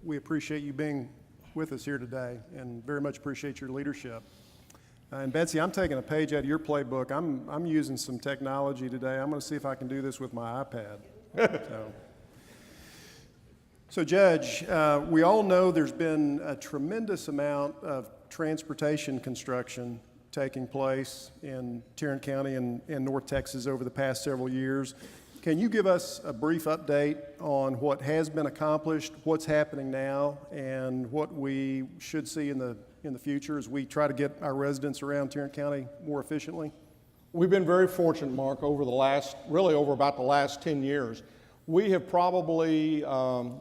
we appreciate you being with us here today and very much appreciate your leadership. And Betsy, I'm taking a page out of your playbook. I'm using some technology today. I'm going to see if I can do this with my iPad. So Judge, we all know there's been a tremendous amount of transportation construction taking place in Tarrant County and North Texas over the past several years. Can you give us a brief update on what has been accomplished, what's happening now, and what we should see in the future as we try to get our residents around Tarrant County more efficiently? We've been very fortunate, Mark, over about the last 10 years. We have probably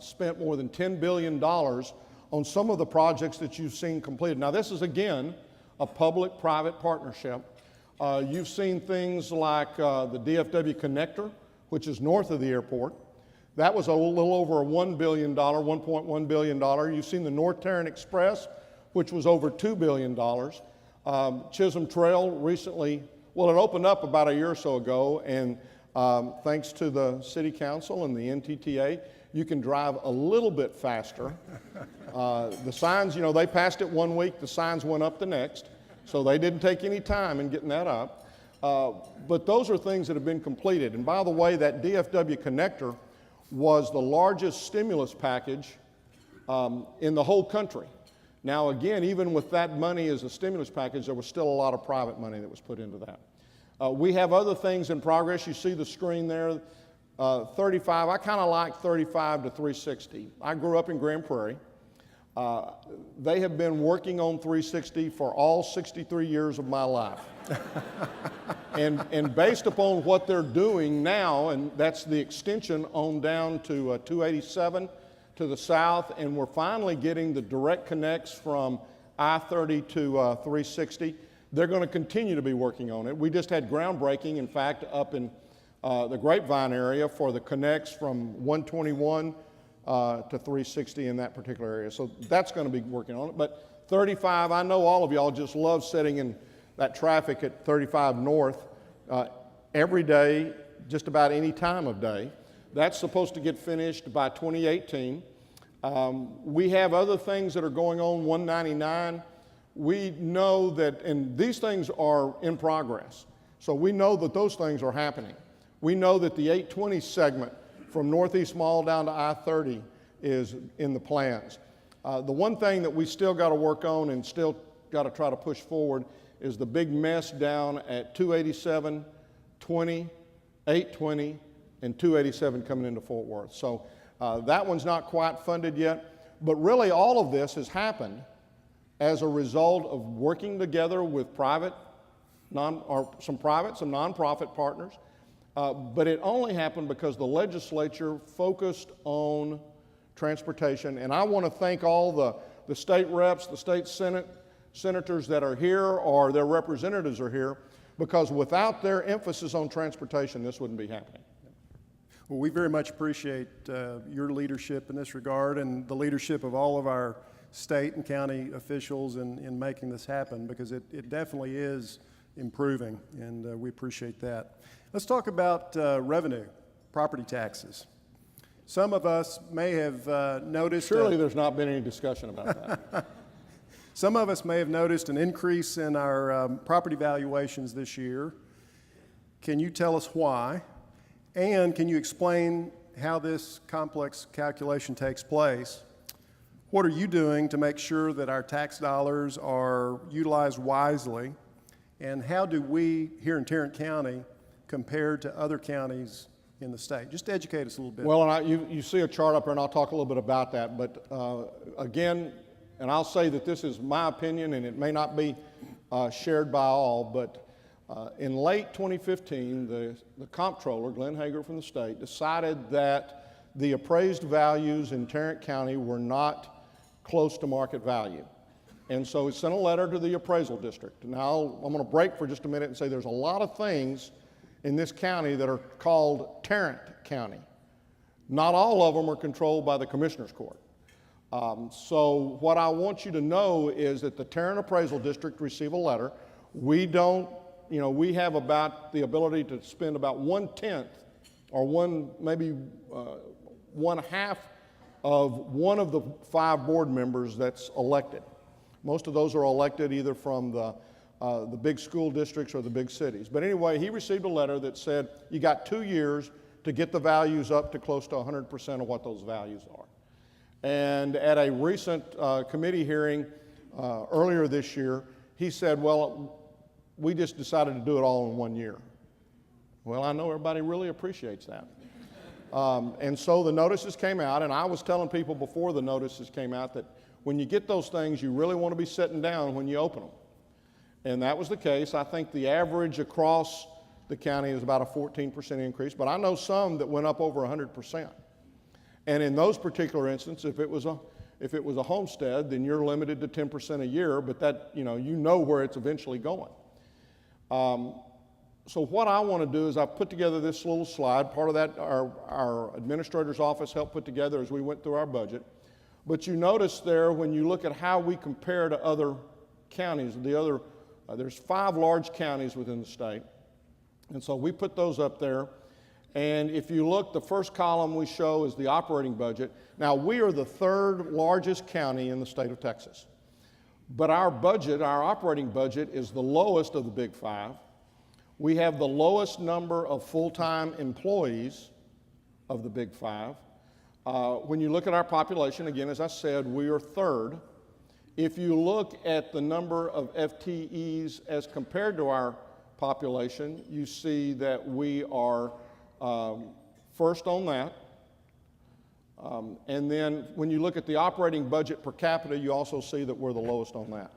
spent more than $10 billion on some of the projects that you've seen completed. Now, this is, again, a public-private partnership. You've seen things like the DFW connector, which is north of the airport. That was a little over a $1 billion, $1.1 billion. You've seen the North Tarrant Express, which was over $2 billion. Chisholm Trail recently, well, it opened up about a year or so ago, and thanks to the City Council and the NTTA, you can drive a little bit faster. The signs, you know, they passed it one week, the signs went up the next, so they didn't take any time in getting that up. But those are things that have been completed. And by the way, that DFW connector was the largest stimulus package in the whole country. Now again, even with that money as a stimulus package, there was still a lot of private money that was put into that. We have other things in progress. You see the screen there, 35. I kind of like 35 to 360. I grew up in Grand Prairie. They have been working on 360 for all 63 years of my life. and based upon what they're doing now, and that's the extension on down to 287 to the south, and we're finally getting the direct connects from I-30 to 360. They're going to continue to be working on it. We just had groundbreaking, in fact, up in the Grapevine area for the connects from 121 to 360 in that particular area. So that's going to be working on it. But 35, I know all of y'all just love sitting in that traffic at 35 North every day, just about any time of day. That's supposed to get finished by 2018. We have other things that are going on, 199. We know that, and these things are in progress. So we know that those things are happening. We know that the 820 segment from Northeast Mall down to I-30 is in the plans. The one thing that we still got to work on and still got to try to push forward is the big mess down at 287, 20, 820, and 287 coming into Fort Worth. So that one's not quite funded yet, but really all of this has happened as a result of working together with some nonprofit partners, but it only happened because the legislature focused on transportation. And I want to thank all the state reps, the state senators that are here or their representatives are here, because without their emphasis on transportation, this wouldn't be happening. Well, we very much appreciate your leadership in this regard and the leadership of all of our state and county officials in making this happen, because it definitely is improving, and we appreciate that. Let's talk about revenue, property taxes. Some of us may have noticed... Surely there's not been any discussion about that. Some of us may have noticed an increase in our property valuations this year. Can you tell us why? And can you explain how this complex calculation takes place? What are you doing to make sure that our tax dollars are utilized wisely? And how do we here in Tarrant County compare to other counties in the state? Just educate us a little bit. Well, and you see a chart up there, and I'll talk a little bit about that. But again, and I'll say that this is my opinion, and it may not be shared by all, but in late 2015, the comptroller, Glen from the state, decided that the appraised values in Tarrant County were not close to market value. And so he sent a letter to the appraisal district. Now, I'm going to break for just a minute and say there's a lot of things in this county that are called Tarrant County. Not all of them are controlled by the Commissioner's Court. So what I want you to know is that the Tarrant Appraisal District received a letter. We don't, we have about the ability to spend about 1/10 or maybe 1/2 of one of the 5 board members that's elected. Most of those are elected either from the big school districts or the big cities. But anyway, he received a letter that said, you got 2 years to get the values up to close to 100% of what those values are. And at a recent committee hearing earlier this year, he said, well, we just decided to do it all in 1 year. Well, I know everybody really appreciates that. And so the notices came out, and I was telling people before the notices came out that when you get those things, you really want to be sitting down when you open them. And that was the case. I think the average across the county is about a 14% increase, but I know some that went up over 100%. And in those particular instances, if it was a homestead, then you're limited to 10% a year, but that, you know where it's eventually going. So what I want to do is I put together this little slide. Part of that our administrator's office helped put together as we went through our budget. But you notice there when you look at how we compare to other counties, there's 5 large counties within the state. And so we put those up there. And if you look, the first column we show is the operating budget. Now, we are the 3rd largest county in the state of Texas. But our budget, our operating budget, is the lowest of the big 5. We have the lowest number of full-time employees of the big 5. When you look at our population, again, as I said, we are 3rd. If you look at the number of FTEs as compared to our population, you see that we are first on that. And then when you look at the operating budget per capita, you also see that we're the lowest on that.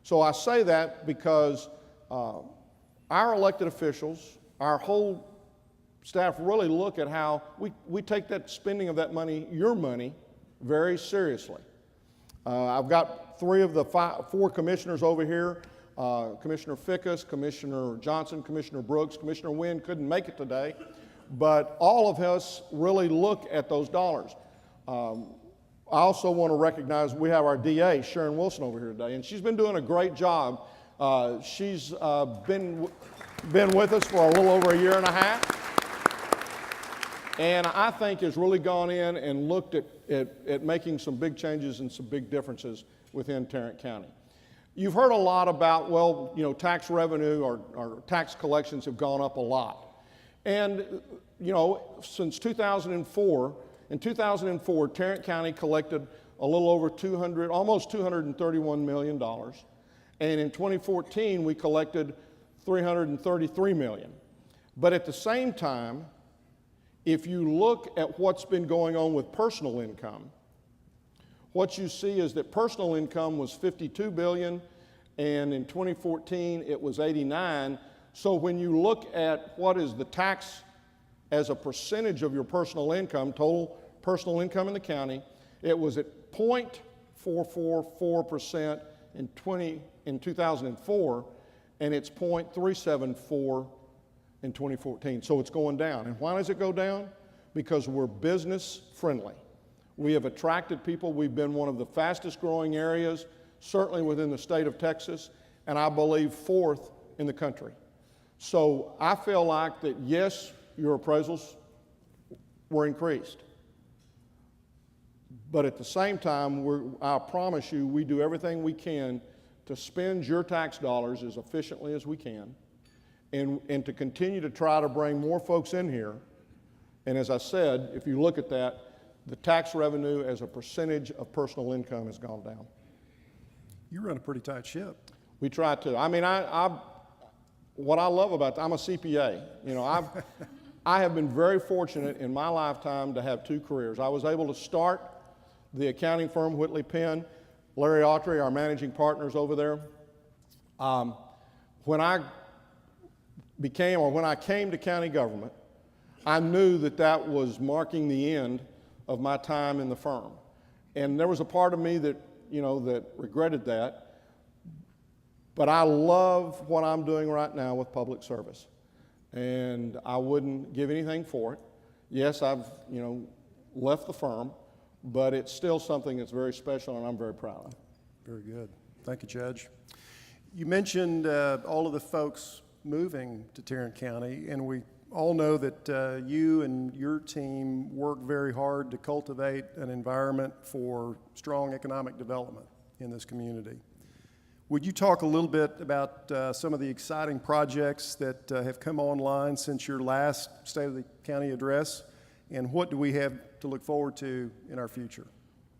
So I say that because our elected officials, our whole staff really look at how we take that spending of that money, your money, very seriously. I've got 3 of the 4 commissioners over here. Commissioner Fickus, Commissioner Johnson, Commissioner Brooks, Commissioner Wynn couldn't make it today, but all of us really look at those dollars. I also want to recognize we have our DA, Sharon Wilson, over here today, and she's been doing a great job. She's been with us for a little over a year and a half, and I think has really gone in and looked at making some big changes and some big differences within Tarrant County. You've heard a lot about, well, tax revenue or tax collections have gone up a lot. And, since 2004, in 2004, Tarrant County collected a little over almost $231 million. And in 2014, we collected $333 million. But at the same time, if you look at what's been going on with personal income, what you see is that personal income was $52 billion, and in 2014 it was $89. So when you look at what is the tax as a percentage of your personal income, total personal income in the county, it was at 0.444% in 2004, and it's 0.374 in 2014. So it's going down. And why does it go down? Because we're business friendly. We have attracted people. We've been one of the fastest growing areas, certainly within the state of Texas, and I believe 4th in the country. So I feel like that, yes, your appraisals were increased. But at the same time, I promise you, we do everything we can to spend your tax dollars as efficiently as we can and to continue to try to bring more folks in here. And as I said, if you look at that, the tax revenue as a percentage of personal income has gone down. You run a pretty tight ship. We try to. I mean, what I love about that, I'm a CPA. I have been very fortunate in my lifetime to have 2 careers. I was able to start the accounting firm, Whitley Penn. Larry Autry, our managing partners over there. When I came to county government, I knew that was marking the end of my time in the firm. And there was a part of me that regretted that. But I love what I'm doing right now with public service. And I wouldn't give anything for it. Yes, I've, left the firm, but it's still something that's very special and I'm very proud of. Very good. Thank you, Judge. You mentioned all of the folks moving to Tarrant County, and we all know that you and your team work very hard to cultivate an environment for strong economic development in this community. Would you talk a little bit about some of the exciting projects that have come online since your last State of the County address, and what do we have to look forward to in our future?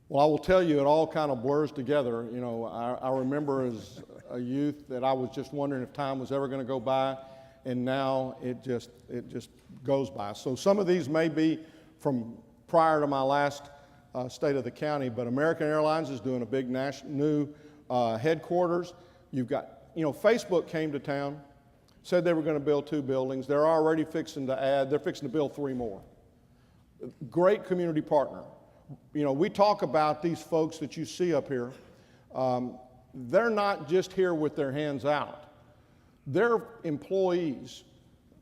Well, I will tell you, it all kind of blurs together. You know, I remember as a youth that I was just wondering if time was ever going to go by, and now it just goes by. So some of these may be from prior to my last State of the County, but American Airlines is doing a big new headquarters. You've got, you know, Facebook came to town, said they were going to build 2 buildings. They're already fixing to build 3 more. Great community partner. You know, we talk about these folks that you see up here. They're not just here with their hands out. They're employees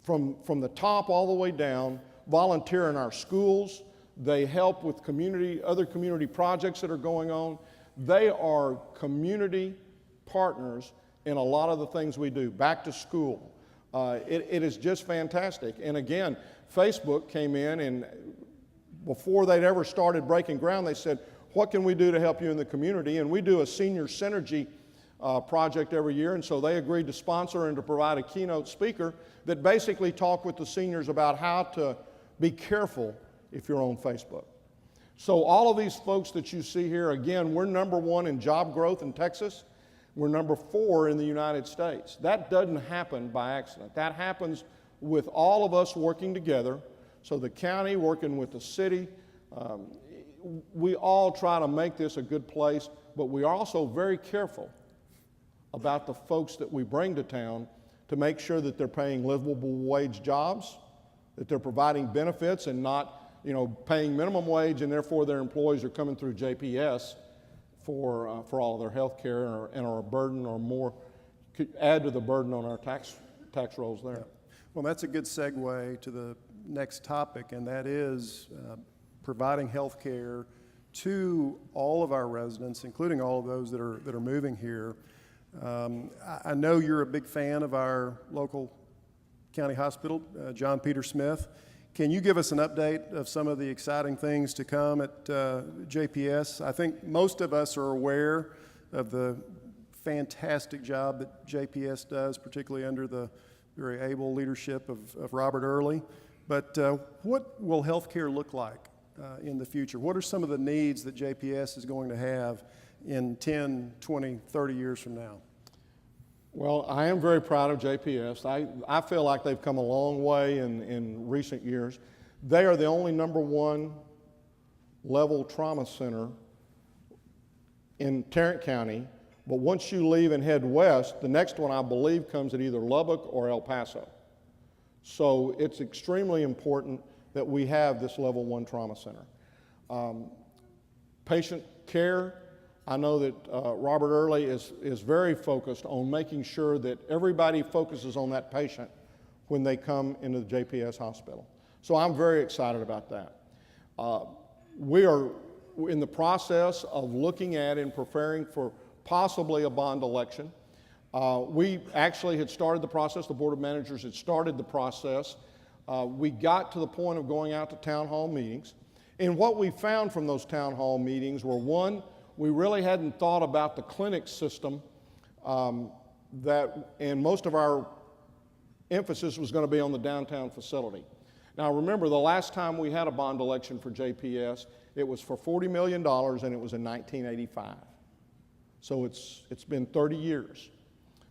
from the top all the way down, volunteer in our schools. They help with other community projects that are going on. They are community partners in a lot of the things we do. Back to school. It is just fantastic. And again, Facebook came in, and before they'd ever started breaking ground, they said, what can we do to help you in the community? And we do a senior synergy project every year, and so they agreed to sponsor and to provide a keynote speaker that basically talked with the seniors about how to be careful if you're on Facebook. So all of these folks that you see here, again, we're #1 in job growth in Texas. We're #4 in the United States. That doesn't happen by accident. That happens with all of us working together. So the county working with the city, we all try to make this a good place, but we are also very careful about the folks that we bring to town to make sure that they're paying livable wage jobs, that they're providing benefits and not, you know, paying minimum wage, and therefore their employees are coming through JPS for all of their health care and are a burden or more, could add to the burden on our tax rolls there. Yeah. Well, that's a good segue to the next topic, and that is providing health care to all of our residents, including all of those that are moving here. I know you're a big fan of our local county hospital, John Peter Smith. Can you give us an update of some of the exciting things to come at JPS? I think most of us are aware of the fantastic job that JPS does, particularly under the very able leadership of Robert Early. But what will healthcare look like in the future? What are some of the needs that JPS is going to have in 10, 20, 30 years from now? Well, I am very proud of JPS. I feel like they've come a long way in recent years. They are the only #1 level trauma center in Tarrant County, but once you leave and head west, the next one I believe comes at either Lubbock or El Paso. So it's extremely important that we have this level 1 trauma center. Patient care, I know that Robert Early is very focused on making sure that everybody focuses on that patient when they come into the JPS hospital. So I'm very excited about that. We are in the process of looking at and preparing for possibly a bond election. We actually had started the process, the Board of Managers had started the process. We got to the point of going out to town hall meetings. And what we found from those town hall meetings were, one, we really hadn't thought about the clinic system, and most of our emphasis was going to be on the downtown facility. Now remember, the last time we had a bond election for JPS, it was for $40 million, and it was in 1985. So it's been 30 years.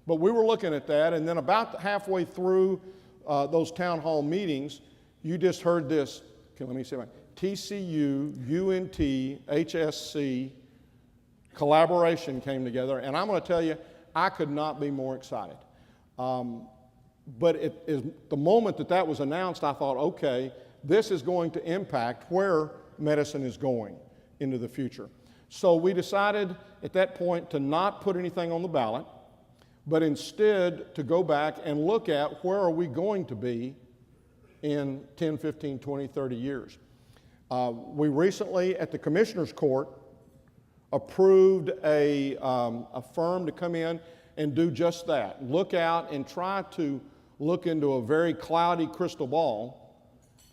But we were looking at that, and then about halfway through those town hall meetings, you just heard this, okay, let me say it, TCU, UNT, HSC, collaboration came together, and I'm going to tell you, I could not be more excited. But the moment that was announced, I thought, okay, this is going to impact where medicine is going into the future. So we decided at that point to not put anything on the ballot, but instead to go back and look at where are we going to be in 10, 15, 20, 30 years. We recently, at the Commissioner's Court, approved a firm to come in and do just that. Look out and try to look into a very cloudy crystal ball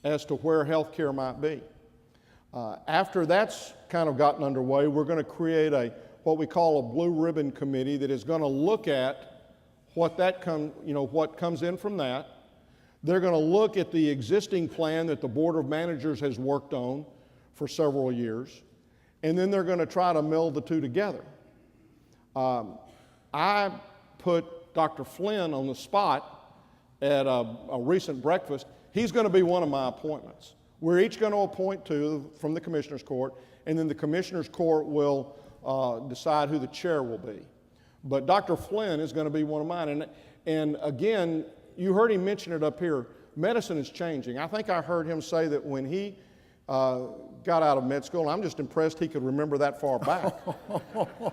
as to where health care might be. After that's kind of gotten underway, we're going to create what we call a blue ribbon committee that is going to look at what comes in from that. They're going to look at the existing plan that the Board of Managers has worked on for several years, and then they're going to try to meld the two together. I put Dr. Flynn on the spot at a recent breakfast. He's going to be one of my appointments. We're each going to appoint two from the Commissioners Court, and then the Commissioners Court will decide who the chair will be. But Dr. Flynn is going to be one of mine. And again, you heard him mention it up here, medicine is changing. I think I heard him say that when he got out of med school, and I'm just impressed he could remember that far back.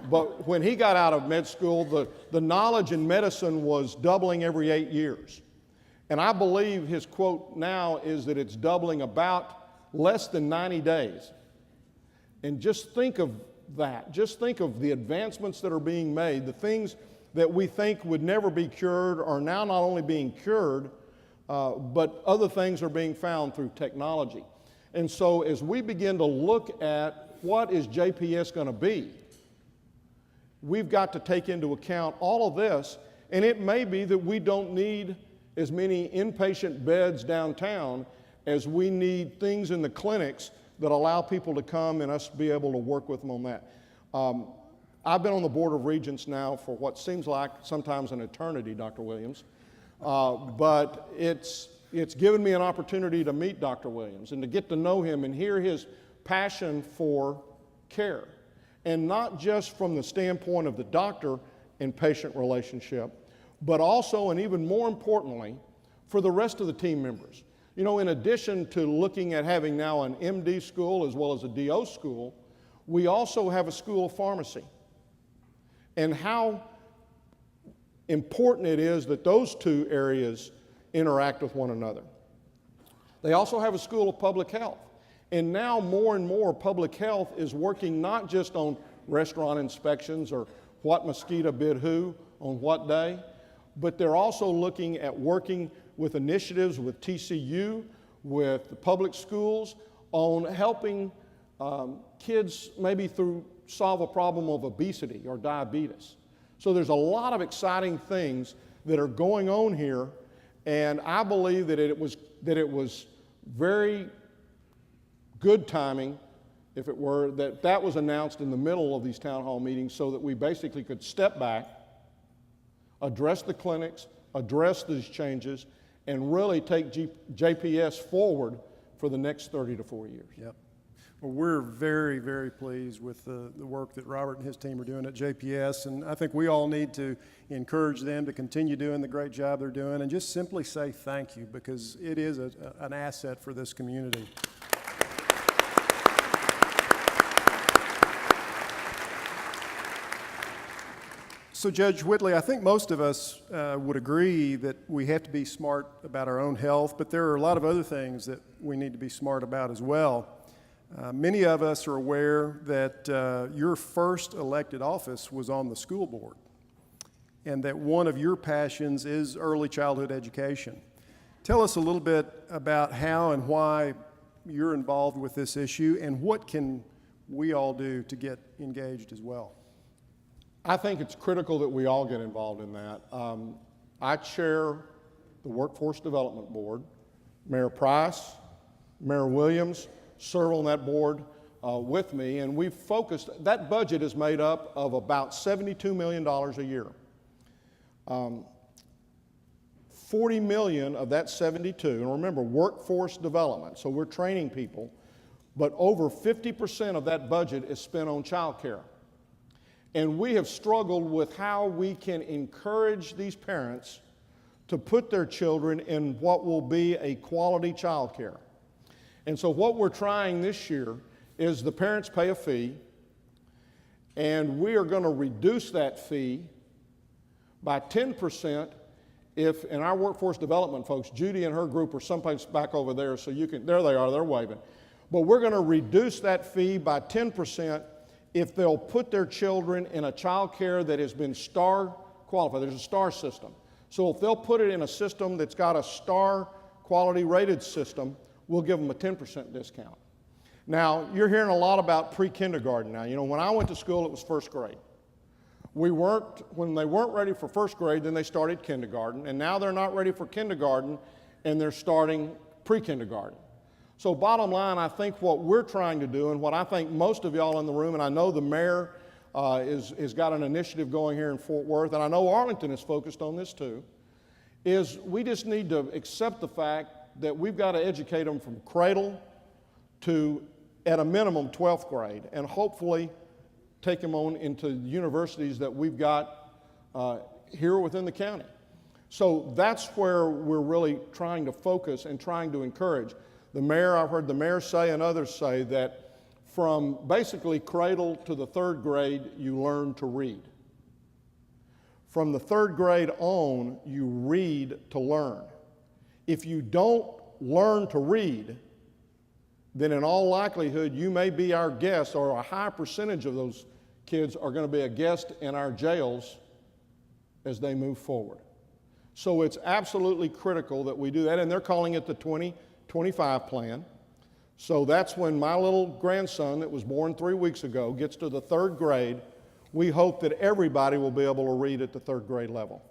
But when he got out of med school, the knowledge in medicine was doubling every 8 years. And I believe his quote now is that it's doubling about less than 90 days. And just think of that. Just think of the advancements that are being made. The things that we think would never be cured are now not only being cured, but other things are being found through technology. And so as we begin to look at what is JPS going to be, we've got to take into account all of this, and it may be that we don't need as many inpatient beds downtown as we need things in the clinics that allow people to come and us be able to work with them on that. I've been on the Board of Regents now for what seems like sometimes an eternity, Dr. Williams, but it's given me an opportunity to meet Dr. Williams and to get to know him and hear his passion for care. And not just from the standpoint of the doctor and patient relationship, but also, and even more importantly, for the rest of the team members. You know, in addition to looking at having now an MD school as well as a DO school, we also have a school of pharmacy. And how important it is that those two areas interact with one another. They also have a school of public health. And now more and more public health is working not just on restaurant inspections or what mosquito bit who on what day, but they're also looking at working with initiatives with TCU, with the public schools, on helping kids maybe solve a problem of obesity or diabetes. So there's a lot of exciting things that are going on here, and I believe that it was very good timing, if it were, that was announced in the middle of these town hall meetings so that we basically could step back, address the clinics, address these changes, and really take JPS forward for the next 30 to 40 years. Yep. Well, we're very, very pleased with the work that Robert and his team are doing at JPS, and I think we all need to encourage them to continue doing the great job they're doing and just simply say thank you, because it is an asset for this community. So, Judge Whitley, I think most of us would agree that we have to be smart about our own health, but there are a lot of other things that we need to be smart about as well. Many of us are aware that your first elected office was on the school board, and that one of your passions is early childhood education. Tell us a little bit about how and why you're involved with this issue, and what can we all do to get engaged as well? I think it's critical that we all get involved in that. I chair the Workforce Development Board. Mayor Price, Mayor Williams serve on that board with me, and we've focused, that budget is made up of about $72 million a year. 40 million of that 72, and remember, workforce development, so we're training people, but over 50% of that budget is spent on child care. And we have struggled with how we can encourage these parents to put their children in what will be a quality child care. And so what we're trying this year is the parents pay a fee, and we are going to reduce that fee by 10% if, in our workforce development folks, Judy and her group are someplace back over there, so you can, there they are, they're waving. But we're going to reduce that fee by 10% if they'll put their children in a child care that has been STAR qualified. There's a STAR system. So if they'll put it in a system that's got a star quality rated system, we'll give them a 10% discount. Now, you're hearing a lot about pre-kindergarten now. You know, when I went to school, it was first grade. When they weren't ready for first grade, then they started kindergarten, and now they're not ready for kindergarten, and they're starting pre-kindergarten. So bottom line, I think what we're trying to do, and what I think most of y'all in the room, and I know the mayor has got an initiative going here in Fort Worth, and I know Arlington is focused on this too, is we just need to accept the fact that we've got to educate them from cradle to, at a minimum, 12th grade, and hopefully take them on into universities that we've got here within the county. So that's where we're really trying to focus and trying to encourage. The mayor, I've heard the mayor say and others say that from basically cradle to the 3rd grade, you learn to read. From the 3rd grade on, you read to learn. If you don't learn to read, then in all likelihood, you may be our guest, or a high percentage of those kids are going to be a guest in our jails as they move forward. So it's absolutely critical that we do that, and they're calling it the 2025 plan. So that's when my little grandson that was born 3 weeks ago gets to the 3rd grade. We hope that everybody will be able to read at the 3rd grade level.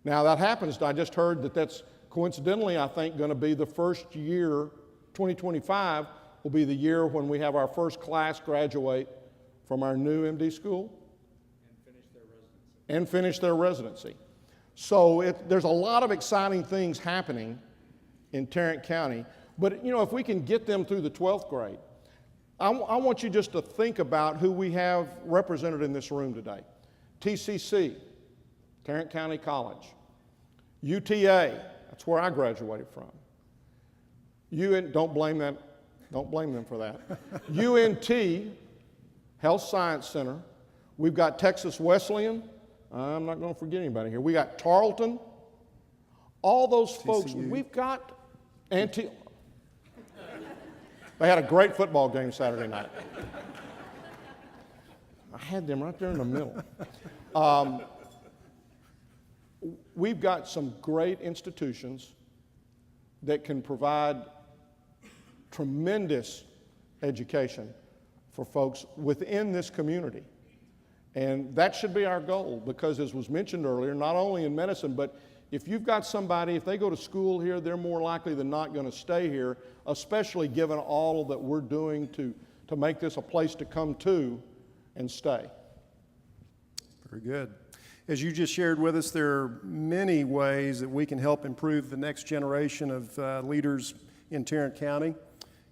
Now that happens, I just heard that that's coincidentally, I think, going to be the first year, 2025 will be the year when we have our first class graduate from our new MD school and finish their residency. So there's a lot of exciting things happening in Tarrant County, but you know, if we can get them through the 12th grade, I want you just to think about who we have represented in this room today. TCC, Tarrant County College. UTA, that's where I graduated from. Don't blame them for that. UNT, Health Science Center. We've got Texas Wesleyan. I'm not going to forget anybody here. We got Tarleton. All those folks, TCU. we've got They had a great football game Saturday night. I had them right there in the middle. We've got some great institutions that can provide tremendous education for folks within this community. And that should be our goal, because as was mentioned earlier, not only in medicine, but if you've got somebody, if they go to school here, they're more likely than not going to stay here, especially given all that we're doing to make this a place to come to and stay. Very good. As you just shared with us, there are many ways that we can help improve the next generation of leaders in Tarrant County.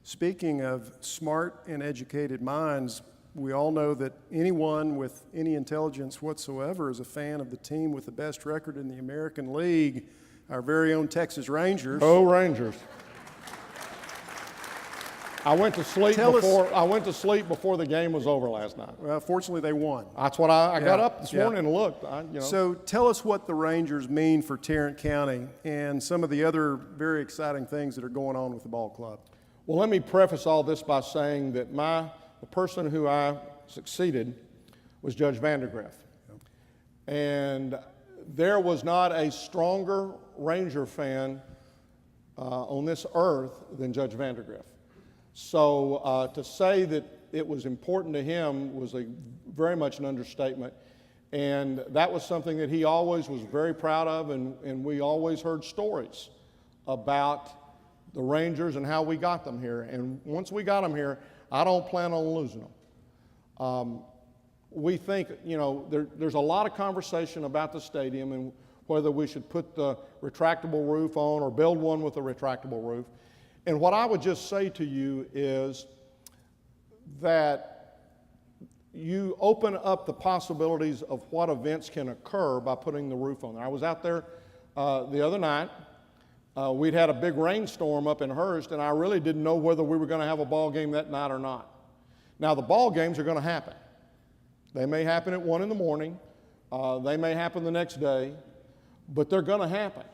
Speaking of smart and educated minds, we all know that anyone with any intelligence whatsoever is a fan of the team with the best record in the American League, our very own Texas Rangers. Oh, Rangers. I went to sleep before the game was over last night. Well, fortunately, they won. That's what I got up this morning and looked. So tell us what the Rangers mean for Tarrant County and some of the other very exciting things that are going on with the ball club. Well, let me preface all this by saying that the person who I succeeded was Judge Vandergriff. And there was not a stronger Ranger fan on this earth than Judge Vandergriff. So to say that it was important to him was very much an understatement. And that was something that he always was very proud of, and we always heard stories about the Rangers and how we got them here. And once we got them here, I don't plan on losing them. We think, there's a lot of conversation about the stadium and whether we should put the retractable roof on or build one with a retractable roof. And what I would just say to you is that you open up the possibilities of what events can occur by putting the roof on there. I was out there the other night. We'd had a big rainstorm up in Hurst, and I really didn't know whether we were going to have a ball game that night or not. Now, the ball games are going to happen. They may happen at 1 in the morning. They may happen the next day, but they're going to happen.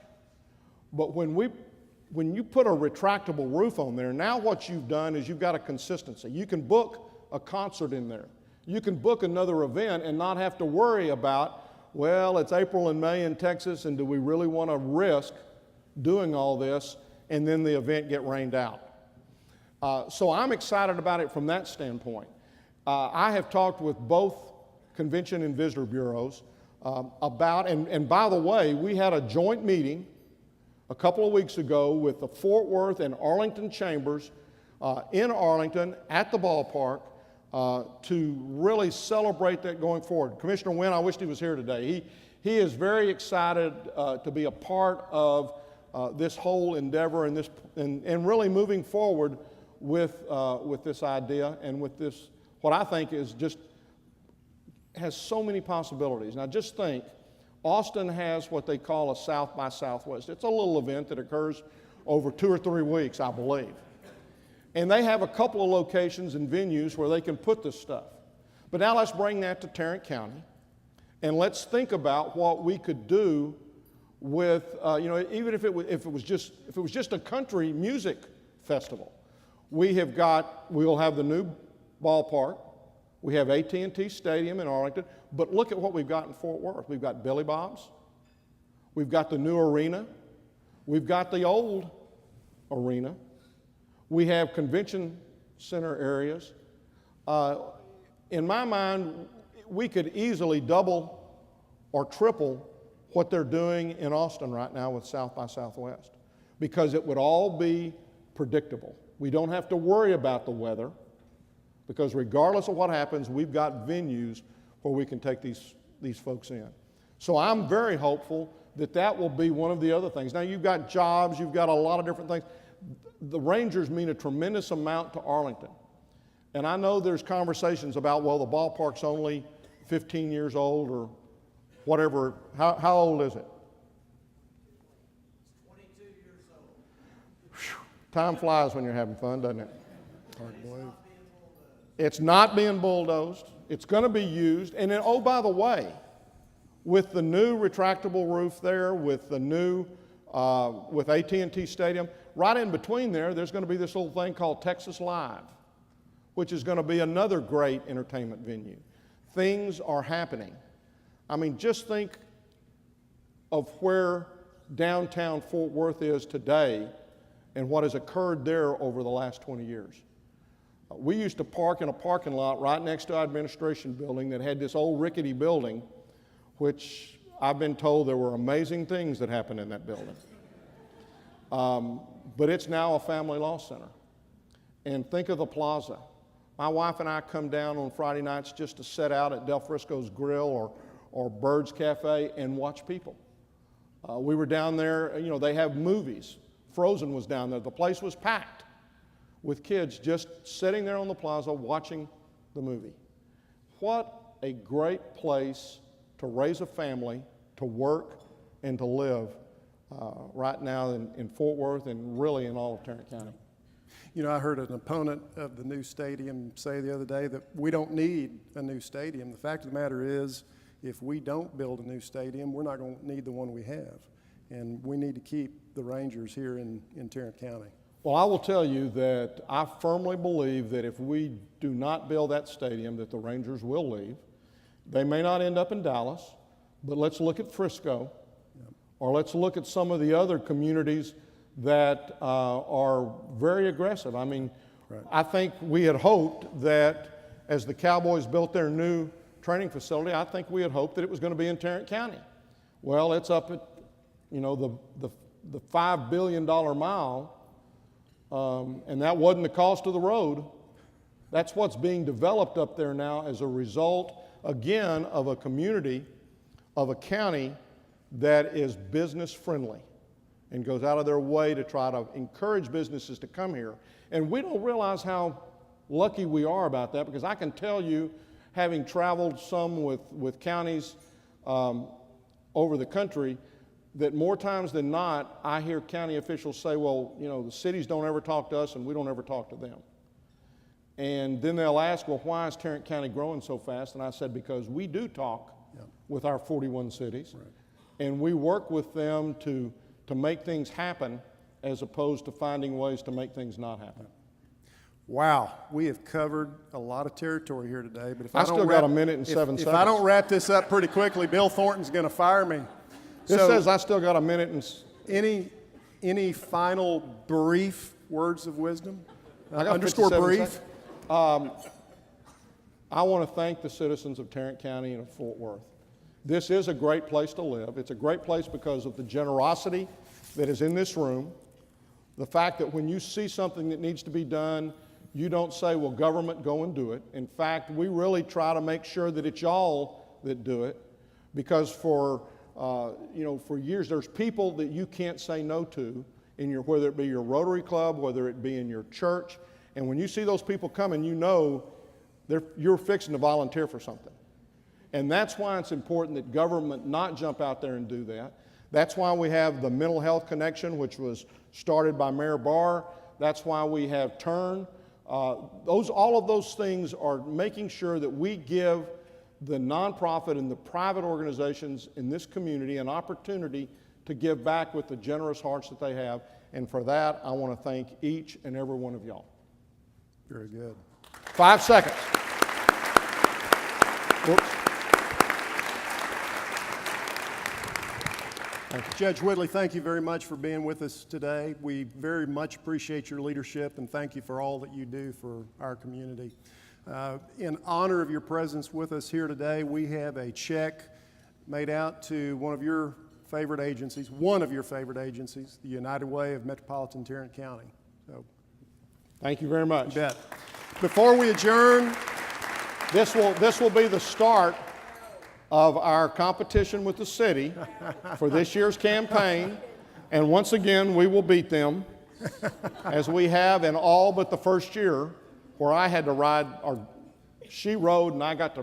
But when you put a retractable roof on there, now what you've done is you've got a consistency. You can book a concert in there. You can book another event and not have to worry about well, it's April and May in Texas, and do we really want to risk doing all this and then the event get rained out? So I'm excited about it from that standpoint. I have talked with both convention and visitor bureaus about, and by the way, we had a joint meeting a couple of weeks ago with the Fort Worth and Arlington chambers in Arlington at the ballpark to really celebrate that going forward. Commissioner Wynn, I wish he was here today. He is very excited to be a part of this whole endeavor and really moving forward with this idea and with this, what I think is just has so many possibilities. Now just think, Austin has what they call a South by Southwest. It's a little event that occurs over 2 or 3 weeks, I believe. And they have a couple of locations and venues where they can put this stuff. But now let's bring that to Tarrant County, and let's think about what we could do with, even if it was just a country music festival. We'll have the new ballpark. We have AT&T Stadium in Arlington, but look at what we've got in Fort Worth. We've got Billy Bob's, we've got the new arena, we've got the old arena, we have convention center areas. In my mind, we could easily double or triple what they're doing in Austin right now with South by Southwest, because it would all be predictable. We don't have to worry about the weather, because regardless of what happens, we've got venues where we can take these folks in. So I'm very hopeful that that will be one of the other things. Now you've got jobs, you've got a lot of different things. The Rangers mean a tremendous amount to Arlington. And I know there's conversations about, well, the ballpark's only 15 years old or whatever. How old is it? It's 22 years old. Whew. Time flies when you're having fun, doesn't it? Hard to believe. It's not being bulldozed. It's going to be used. And then, oh, by the way, with the new retractable roof there, with the new, with AT&T Stadium, right in between there's going to be this little thing called Texas Live, which is going to be another great entertainment venue. Things are happening. I mean, just think of where downtown Fort Worth is today and what has occurred there over the last 20 years. We used to park in a parking lot right next to our administration building that had this old rickety building, which I've been told there were amazing things that happened in that building. But it's now a family law center. And think of the plaza. My wife and I come down on Friday nights just to sit out at Del Frisco's Grill or Bird's Cafe and watch people. We were down there, they have movies. Frozen was down there. The place was packed with kids just sitting there on the plaza watching the movie. What a great place to raise a family, to work, and to live right now in Fort Worth and really in all of Tarrant County. I heard an opponent of the new stadium say the other day that we don't need a new stadium. The fact of the matter is, if we don't build a new stadium, we're not going to need the one we have. And we need to keep the Rangers here in Tarrant County. Well, I will tell you that I firmly believe that if we do not build that stadium, that the Rangers will leave. They may not end up in Dallas, but let's look at Frisco, or let's look at some of the other communities that are very aggressive. I mean, right. I think we had hoped that as the Cowboys built their new training facility, I think we had hoped that it was going to be in Tarrant County. Well, it's up at, the $5 billion mile, and that wasn't the cost of the road. That's what's being developed up there now as a result, again, of a community, of a county that is business friendly and goes out of their way to try to encourage businesses to come here. And we don't realize how lucky we are about that, because I can tell you, having traveled some with counties over the country, that more times than not, I hear county officials say, well, the cities don't ever talk to us and we don't ever talk to them. And then they'll ask, well, why is Tarrant County growing so fast? And I said, because we do talk with our 41 cities, right. And we work with them to make things happen as opposed to finding ways to make things not happen. Wow, we have covered a lot of territory here today, but if I I don't still got a minute and 7 if I seconds. don't wrap this up pretty quickly, Bill Thornton's going to fire me. This So, says I still got a minute and, any final brief words of wisdom? I got Underscore 57 brief. seconds. I want to thank the citizens of Tarrant County and of Fort Worth. This is a great place to live. It's a great place because of the generosity that is in this room. The fact that when you see something that needs to be done, you don't say, well, government, go and do it. In fact, we really try to make sure that it's y'all that do it, because for years there's people that you can't say no to, whether it be your Rotary Club, whether it be in your church, and when you see those people coming, you know you're fixing to volunteer for something. And that's why it's important that government not jump out there and do that. That's why we have the Mental Health Connection, which was started by Mayor Barr. That's why we have Turn. All of those things are making sure that we give the nonprofit and the private organizations in this community an opportunity to give back with the generous hearts that they have. And for that, I want to thank each and every one of y'all. Very good. 5 seconds. Whoops. Judge Whitley, thank you very much for being with us today. We very much appreciate your leadership and thank you for all that you do for our community. In honor of your presence with us here today, we have a check made out to one of your favorite agencies, the United Way of Metropolitan Tarrant County. So, Thank you very much. you bet. Before we adjourn, This will be the start of our competition with the city for this year's campaign. And once again, we will beat them, as we have in all but the first year, where I had to ride, or she rode and I got to